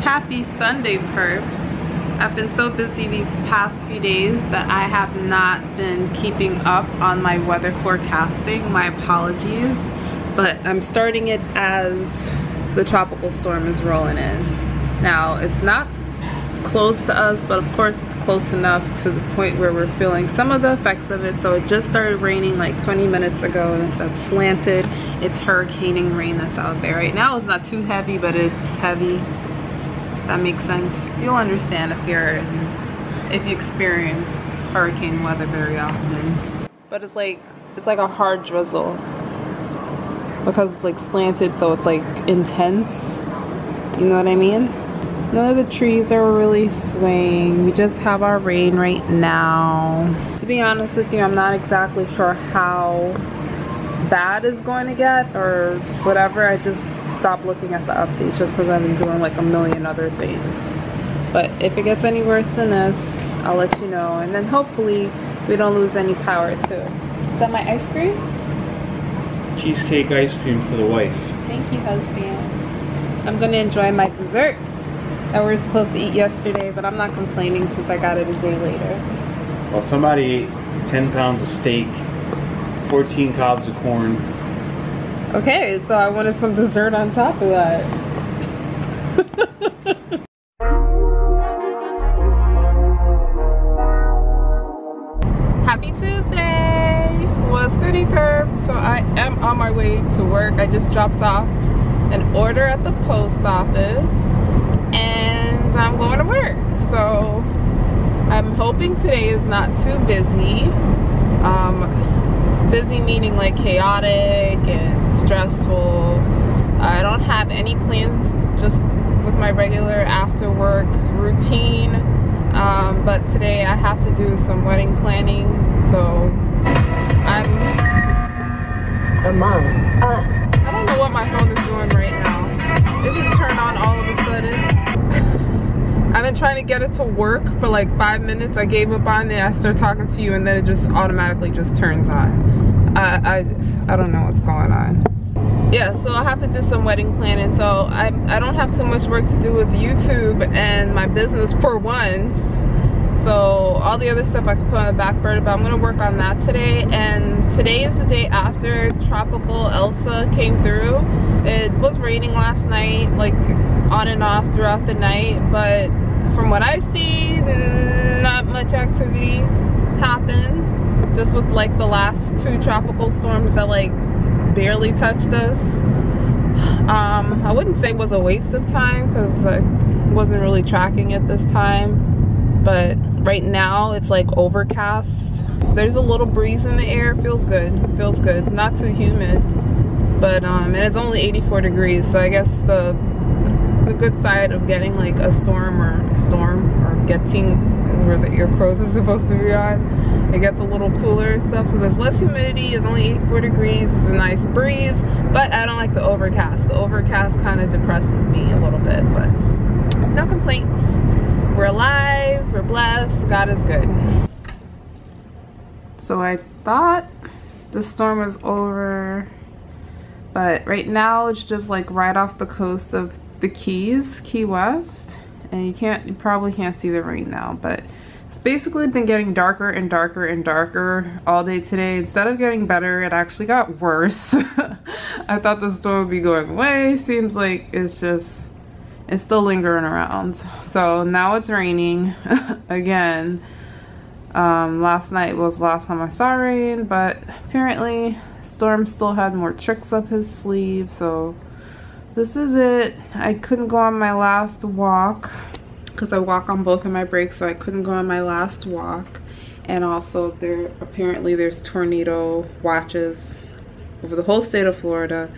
Happy Sunday, perps. I've been so busy these past few days that I have not been keeping up on my weather forecasting. My apologies, but I'm starting it as the tropical storm is rolling in. Now, it's not close to us, but of course it's close enough to the point where we're feeling some of the effects of it. So it just started raining like 20 minutes ago, and it's that slanted, it's hurricaning rain that's out there. Right now it's not too heavy, but it's heavy. That makes sense. You'll understand if you experience hurricane weather very often. But it's like a hard drizzle because it's like slanted, so it's like intense. You know what I mean? None of the trees are really swaying. We just have our rain right now. To be honest with you, I'm not exactly sure how bad it's going to get or whatever. I just stopped looking at the updates just because I've been doing like a million other things. But if it gets any worse than this, I'll let you know, and then hopefully we don't lose any power too. Is that my ice cream? Cheesecake ice cream for the wife. Thank you, husband. I'm gonna enjoy my desserts that we were supposed to eat yesterday, but I'm not complaining since I got it a day later. Well, somebody ate 10 pounds of steak, 14 cobs of corn. Okay, so I wanted some dessert on top of that. Happy Tuesday! What's goody, perp? So I am on my way to work. I just dropped off an order at the post office and I'm going to work. So I'm hoping today is not too busy. Busy meaning like chaotic and stressful. I don't have any plans just with my regular after work routine, but today I have to do some wedding planning, so I'm among us. I don't know what my phone is doing right now. It just turned on all of a sudden. I've been trying to get it to work for like 5 minutes. I gave up on it. I started talking to you and then it just automatically just turns on. I don't know what's going on. Yeah, so I have to do some wedding planning. So I don't have too much work to do with YouTube and my business for once. So all the other stuff I could put on the back burner, but I'm gonna work on that today. And today is the day after Tropical Elsa came through. It was raining last night, like on and off throughout the night, but from what I see, not much activity happened. Just with like the last 2 tropical storms that like barely touched us. I wouldn't say it was a waste of time because I wasn't really tracking it this time, but right now it's like overcast. There's a little breeze in the air. Feels good. Feels good. It's not too humid, but and it's only 84 degrees, so I guess the good side of getting like a storm or getting is where the air quotes are supposed to be on. It gets a little cooler and stuff, so there's less humidity. It's only 84 degrees. It's a nice breeze, but I don't like the overcast. The overcast kind of depresses me a little bit, but no complaints. We're alive, we're blessed, God is good. So I thought the storm was over, but right now it's just like right off the coast of the Keys, Key West, and you probably can't see the rain now, but it's basically been getting darker and darker and darker all day today. Instead of getting better, it actually got worse. I thought the storm would be going away. Seems like it's still lingering around. So now it's raining again. Last night was the last time I saw rain, but apparently Storm still had more tricks up his sleeve, so this is it. I couldn't go on my last walk because I walk on both of my brakes, so I couldn't go on my last walk. And also apparently there's tornado watches over the whole state of Florida,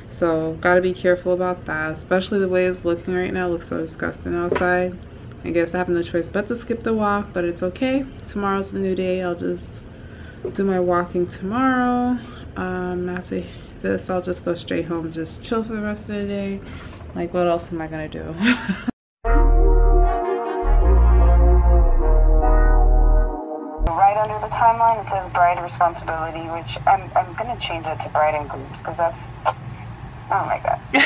so gotta be careful about that, especially the way it's looking right now. It looks so disgusting outside. I guess I have no choice but to skip the walk, but it's okay. Tomorrow's a new day. I'll just do my walking tomorrow. After this, I'll just go straight home, just chill for the rest of the day. Like, what else am I gonna do? Right under the timeline, it says bride responsibility, which I'm gonna change it to bride in groups, because that's, oh my god. You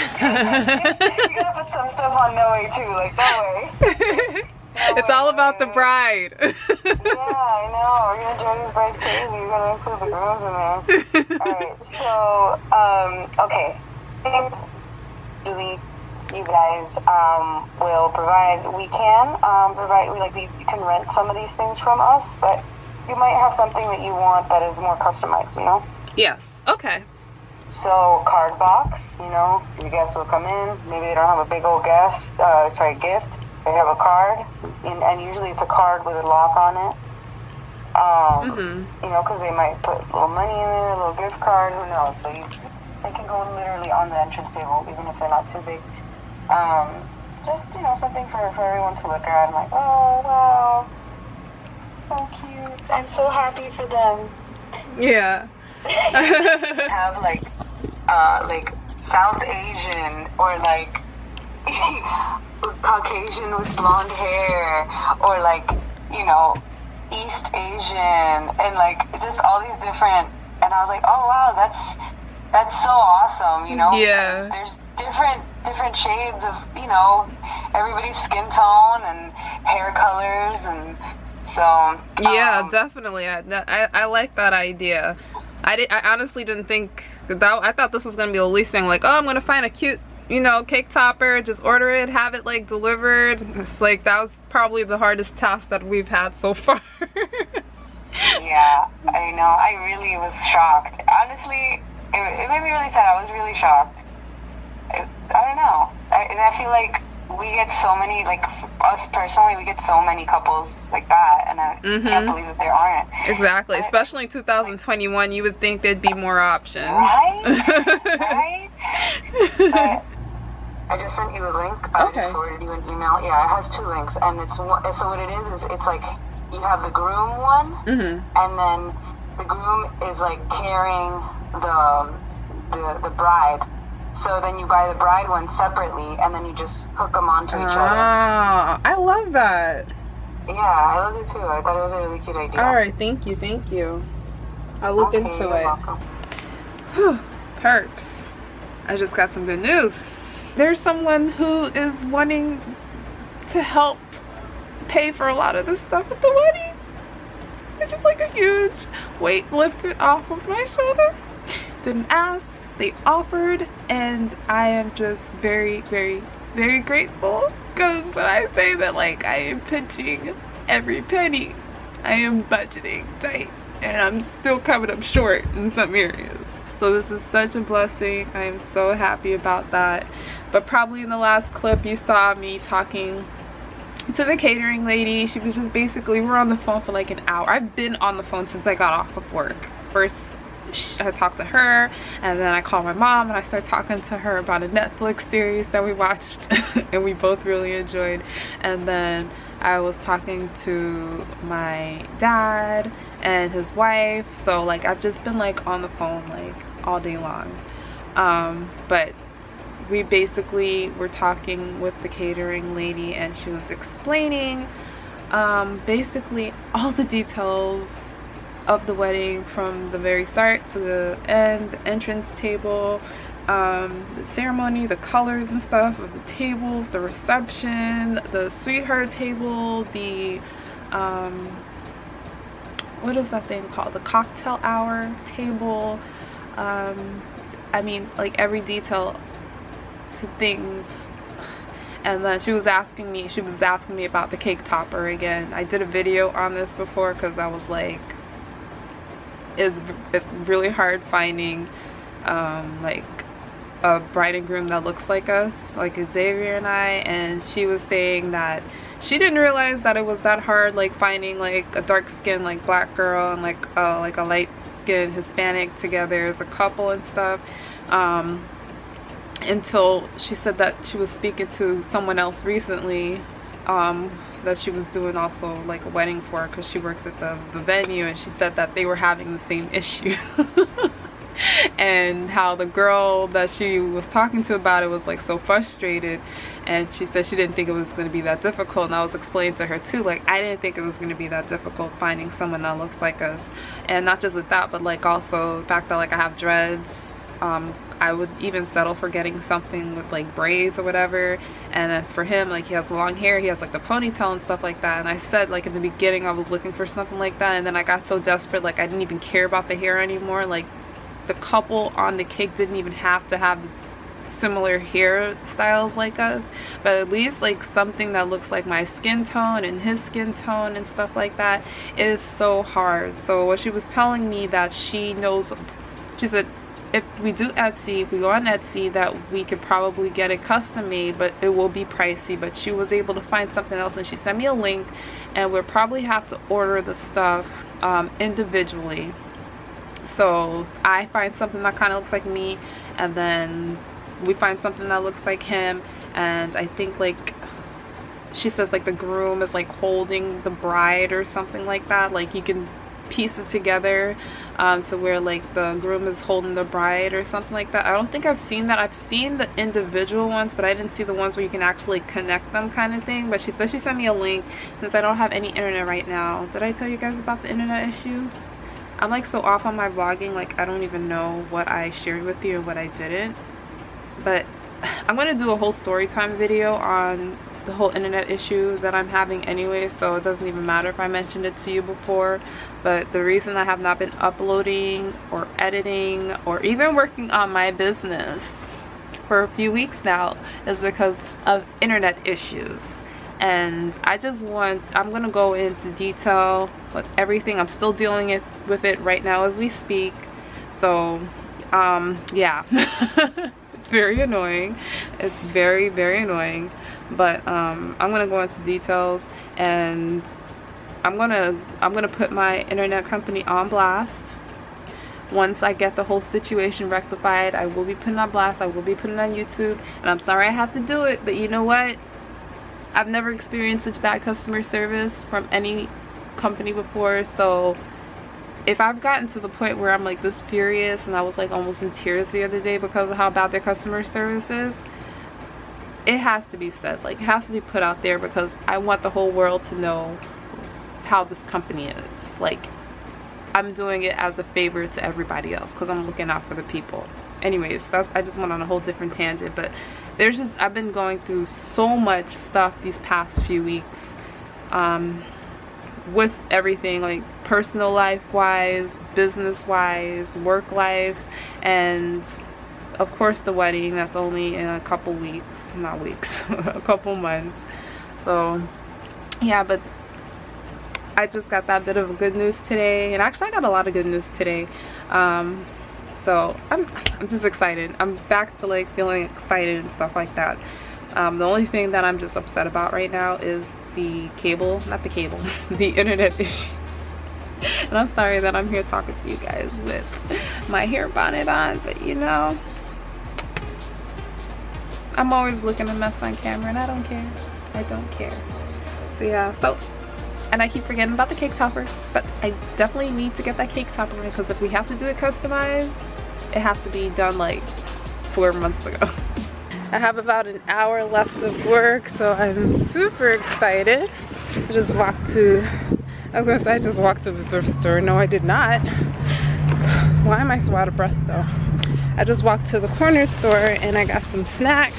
gotta put some stuff on no way too, like no way. It's all about the bride. Yeah, I know. We're gonna drive these brides crazy. We're gonna include the grooms in there. Alright, so, okay. Really, you guys will provide, we can provide, you can rent some of these things from us, but you might have something that you want that is more customized, you know? Yes, okay. So, card box, you know, your guests will come in, maybe they don't have a big old gift. They have a card, and usually it's a card with a lock on it. You know, because they might put a little money in there, a little gift card, who knows? So they can go literally on the entrance table, even if they're not too big. Just, you know, something for everyone to look at and like, oh, wow, so cute. I'm so happy for them. Yeah. Have like South Asian or like Caucasian with blonde hair, or like, you know, East Asian, and like just all these different, and I was like, oh wow, that's so awesome, you know. Yeah. There's different shades of, you know, everybody's skin tone and hair colors, and so yeah, definitely. I like that idea. I honestly didn't think that. I thought this was gonna be the least thing, like, oh, I'm gonna find a cute, you know, cake topper, just order it, have it like delivered. It's like, that was probably the hardest task that we've had so far. Yeah, I know. I really was shocked. Honestly, it made me really sad. I was really shocked. I don't know. And I feel like we get so many, like us personally, we get so many couples like that, and I can't believe that there aren't. Exactly, especially in 2021, you would think there'd be more options. Right? Right? But I just sent you the link. I just forwarded you an email. Yeah, it has 2 links, and it's so what it is it's like you have the groom one, and then the groom is like carrying the bride. So then you buy the bride one separately, and then you just hook them onto each other. Ah, I love that. Yeah, I love it too. I thought it was a really cute idea. All right, thank you. I'll look into it. Welcome. Whew, perps. I just got some good news. There's someone who is wanting to help pay for a lot of the stuff at the wedding. It's just like a huge weight lifted off of my shoulder. Didn't ask. They offered, and I am just very, very, very grateful, because when I say that, like, I am pinching every penny, I am budgeting tight, and I'm still coming up short in some areas. So this is such a blessing. I am so happy about that. But probably in the last clip you saw me talking to the catering lady. She was just basically, we were on the phone for like an hour. I've been on the phone since I got off of work. First I talked to her, and then I called my mom and I started talking to her about a Netflix series that we watched and we both really enjoyed. And then I was talking to my dad and his wife. So like I've just been like on the phone like all day long. But we basically were talking with the catering lady, and she was explaining basically all the details of the wedding from the very start to the end, the entrance table, the ceremony, the colors and stuff of the tables, the reception, the sweetheart table, the what is that thing called, the cocktail hour table. I mean, like every detail to things. And then she was asking me about the cake topper again. I did a video on this before because I was like, it's really hard finding like a bride and groom that looks like us, like Xavier and I, and she was saying that she didn't realize that it was that hard, like finding like a dark skinned like black girl and like a light skinned Hispanic together as a couple and stuff, until she said that she was speaking to someone else recently that she was doing also like a wedding for, because she works at the venue, and she said that they were having the same issue. And how the girl that she was talking to about it was like so frustrated, and she said she didn't think it was going to be that difficult. And I was explaining to her too, like I didn't think it was going to be that difficult finding someone that looks like us. And not just with that, but like also the fact that like I have dreads, I would even settle for getting something with like braids or whatever. And then for him, like he has long hair, he has like the ponytail and stuff like that. And I said like in the beginning I was looking for something like that, and then I got so desperate, like I didn't even care about the hair anymore. Like the couple on the cake didn't even have to have similar hairstyles like us, but at least like something that looks like my skin tone and his skin tone and stuff like that. It is so hard. So what she was telling me, that she knows, she said if we do Etsy, if we go on Etsy, that we could probably get it custom made, but it will be pricey. But she was able to find something else, and she sent me a link, and we'll probably have to order the stuff individually. So I find something that kind of looks like me, and then we find something that looks like him. And I think like she says like the groom is like holding the bride or something like that, like you can piece it together, so where like the groom is holding the bride or something like that. I don't think I've seen that. I've seen the individual ones, but I didn't see the ones where you can actually connect them kind of thing. But she said she sent me a link, since I don't have any internet right now. Did I tell you guys about the internet issue? I'm like so off on my vlogging, like I don't even know what I shared with you or what I didn't. But I'm gonna do a whole story time video on the whole internet issue that I'm having anyway, so it doesn't even matter if I mentioned it to you before. But the reason I have not been uploading or editing or even working on my business for a few weeks now is because of internet issues. And I'm gonna go into detail with everything. I'm still dealing with it right now as we speak. So yeah. It's very annoying. It's very, very annoying. But I'm gonna go into details, and I'm gonna put my internet company on blast. Once I get the whole situation rectified, I will be putting on blast. I will be putting it on YouTube. And I'm sorry I have to do it, but you know what? I've never experienced such bad customer service from any company before. So if I've gotten to the point where I'm like this furious, and I was like almost in tears the other day because of how bad their customer service is, it has to be said. Like it has to be put out there, because I want the whole world to know how this company is. Like I'm doing it as a favor to everybody else, because I'm looking out for the people. Anyways, I just went on a whole different tangent, but I've been going through so much stuff these past few weeks, with everything, like personal life wise, business wise, work life, and of course the wedding that's only in a couple weeks, not weeks, a couple months. So yeah, but I just got that bit of good news today, and actually I got a lot of good news today. So I'm just excited. I'm back to like feeling excited and stuff like that. The only thing that I'm just upset about right now is the the internet issue. And I'm sorry that I'm here talking to you guys with my hair bonnet on, but you know, I'm always looking a mess on camera, and I don't care. I don't care. So yeah, and I keep forgetting about the cake topper, but I definitely need to get that cake topper, because if we have to do it customized, it has to be done like 4 months ago. I have about an hour left of work, so I'm super excited. I just walked to the thrift store. No, I did not. Why am I so out of breath though? I just walked to the corner store and I got some snacks.